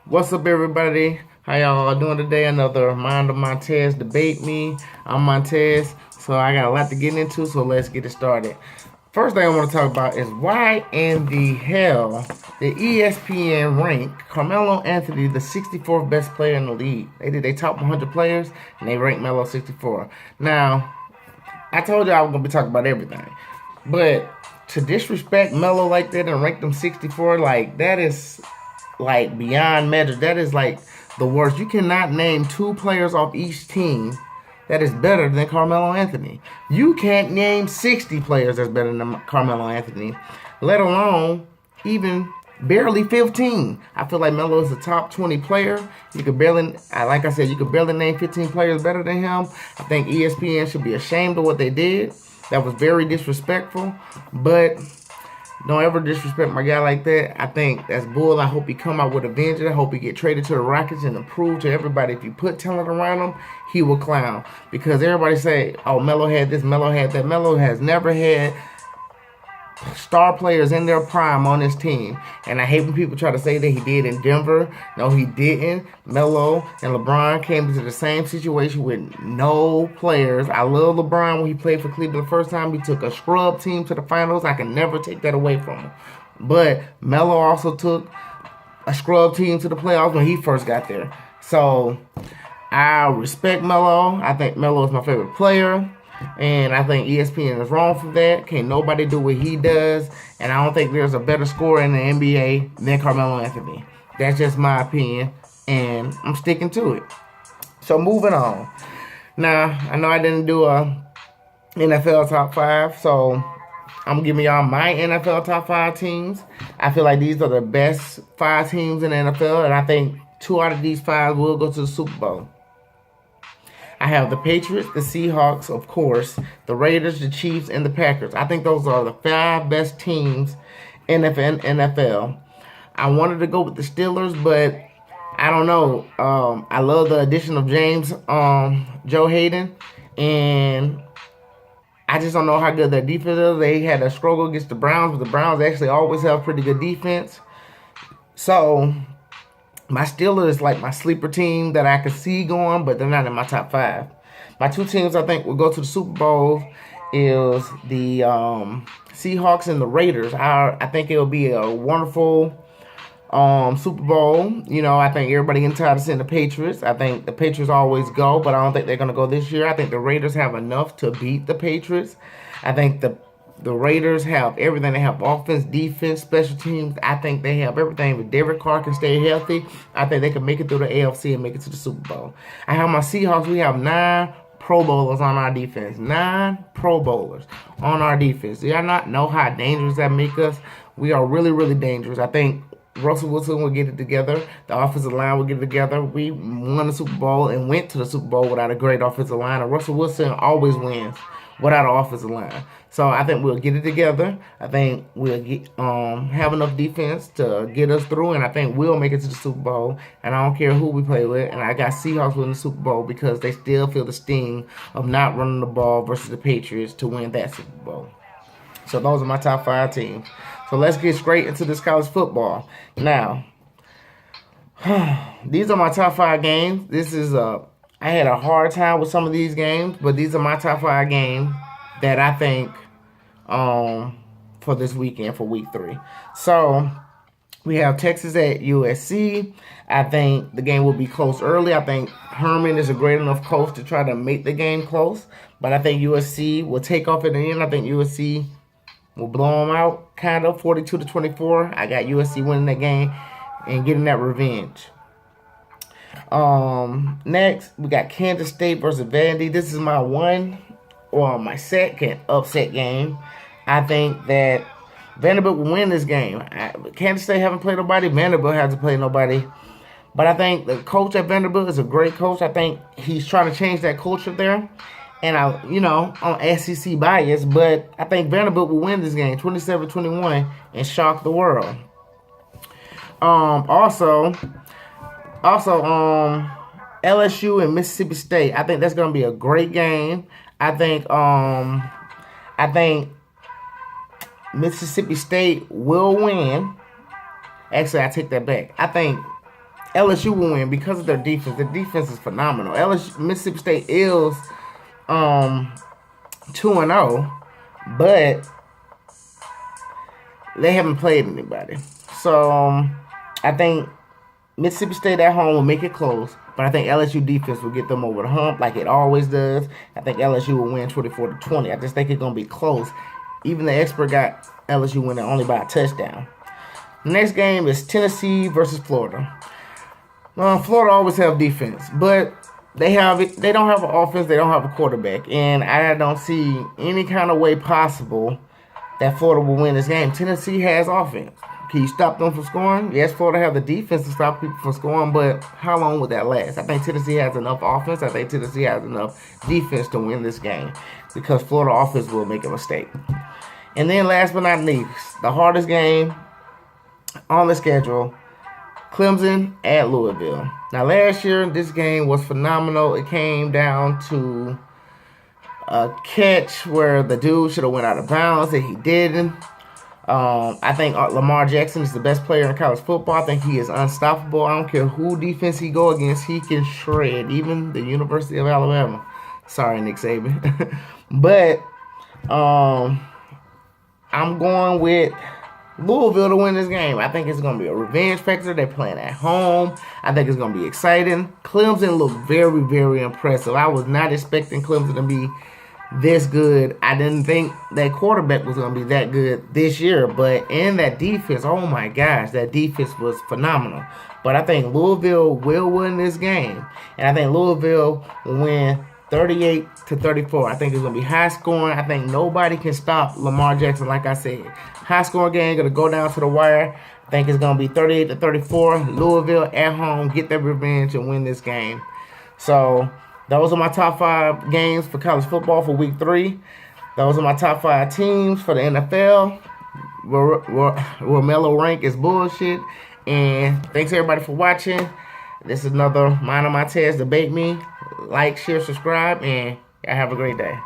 What's up, everybody? How y'all doing today? Another Mind of Montez debate me. I'm Montez, so I got a lot to get into, so let's get it started. First thing I want to talk about is why in the hell the ESPN ranked Carmelo Anthony the 64th best player in the league. They did their top 100 players, and they ranked Melo 64. Now, I told you I was going to be talking about everything, but to disrespect Melo like that and rank them 64, like, that is like beyond measure. That is like the worst. You cannot name two players off each team that is better than Carmelo Anthony. You can't name 60 players that's better than Carmelo Anthony, let alone even barely 15. I feel like Melo is a top 20 player. You could barely, like I said, you could barely name 15 players better than him. I think ESPN should be ashamed of what they did. That was very disrespectful. But don't ever disrespect my guy like that. I think that's bull. I hope he come out with a vengeance. I hope he get traded to the Rockets and prove to everybody if you put talent around him, he will clown. Because everybody say, oh, Melo had this, Melo had that. Melo has never had star players in their prime on his team. And I hate when people try to say that he did in Denver. No, he didn't. Melo and LeBron came into the same situation with no players. I love LeBron when he played for Cleveland the first time. He took a scrub team to the finals. I can never take that away from him. But Melo also took a scrub team to the playoffs when he first got there. So I respect Melo. I think Melo is my favorite player. And I think ESPN is wrong for that. Can't nobody do what he does. And I don't think there's a better scorer in the NBA than Carmelo Anthony. That's just my opinion. And I'm sticking to it. So moving on. Now, I know I didn't do a NFL top 5. So I'm giving y'all my NFL top 5 teams. I feel like these are the best 5 teams in the NFL. And I think 2 out of these 5 will go to the Super Bowl. I have the Patriots, the Seahawks, of course, the Raiders, the Chiefs, and the Packers. I think those are the 5 best teams in the NFL. I wanted to go with the Steelers, but I don't know. I love the addition of Joe Hayden, and I just don't know how good their defense is. They had a struggle against the Browns, but the Browns actually always have pretty good defense. So my Steelers is like my sleeper team that I could see going, but they're not in my top 5. My 2 teams I think will go to the Super Bowl is the Seahawks and the Raiders. I think it'll be a wonderful Super Bowl. You know, I think everybody getting tired of seeing the Patriots. I think the Patriots always go, but I don't think they're going to go this year. I think the Raiders have enough to beat the Patriots. I think the Raiders have everything. They have offense, defense, special teams. I think they have everything. If Derek Carr can stay healthy, I think they can make it through the AFC and make it to the Super Bowl. I have my Seahawks. We have 9 Pro Bowlers on our defense. 9 Pro Bowlers on our defense. Do y'all not know how dangerous that makes us? We are really, really dangerous. I think Russell Wilson will get it together. The offensive line will get it together. We won the Super Bowl and went to the Super Bowl without a great offensive line. And Russell Wilson always wins without an offensive line. So I think we'll get it together. I think we'll have enough defense to get us through, and I think we'll make it to the Super Bowl. And I don't care who we play with. And I got Seahawks winning the Super Bowl because they still feel the sting of not running the ball versus the Patriots to win that Super Bowl. So those are my top 5 teams. So let's get straight into this college football. Now, these are my top 5 games. I had a hard time with some of these games, but these are my top 5 games that I think for this weekend, for week 3. So we have Texas at USC. I think the game will be close early. I think Herman is a great enough coach to try to make the game close, but I think USC will take off at the end. I think USC will blow them out, kind of 42-24. I got USC winning that game and getting that revenge. Next, we got Kansas State versus Vandy. This is my second upset game. I think that Vanderbilt will win this game. Kansas State haven't played nobody. Vanderbilt hasn't played nobody. But I think the coach at Vanderbilt is a great coach. I think he's trying to change that culture there. And I'm SEC bias, but I think Vanderbilt will win this game 27-21 and shock the world. Also, LSU and Mississippi State. I think that's going to be a great game. I think Mississippi State will win. Actually, I take that back. I think LSU will win because of their defense. The defense is phenomenal. Mississippi State is 2-0, but they haven't played anybody. So I think Mississippi State at home will make it close, but I think LSU defense will get them over the hump like it always does. I think LSU will win 24-20. I just think it's gonna be close. Even the expert got LSU winning only by a touchdown. The next game is Tennessee versus Florida. Florida always have defense, but they don't have an offense. They don't have a quarterback, and I don't see any kind of way possible that Florida will win this game. Tennessee has offense. Can you stop them from scoring? Yes, Florida have the defense to stop people from scoring, but how long would that last? I think Tennessee has enough offense. I think Tennessee has enough defense to win this game because Florida offense will make a mistake. And then last but not least, the hardest game on the schedule, Clemson at Louisville. Now last year, this game was phenomenal. It came down to a catch where the dude should have went out of bounds and he didn't. I think Lamar Jackson is the best player in college football. I think he is unstoppable. I don't care who defense he go against. He can shred, even the University of Alabama. Sorry, Nick Saban. But I'm going with Louisville to win this game. I think it's going to be a revenge factor. They're playing at home. I think it's going to be exciting. Clemson looked very, very impressive. I was not expecting Clemson to be this good. I didn't think that quarterback was going to be that good this year, but in that defense, oh my gosh, that defense was phenomenal. But I think Louisville will win this game, and I think Louisville will win 38-34. I think it's going to be high scoring. I think nobody can stop Lamar Jackson, like I said. High scoring game, going to go down to the wire. I think it's going to be 38-34. Louisville at home, get their revenge and win this game. So those are my top 5 games for college football for week 3. Those are my top 5 teams for the NFL. Romello rank is bullshit. And thanks everybody for watching. This is another Montez Debate Me. Like, share, subscribe, and y'all have a great day.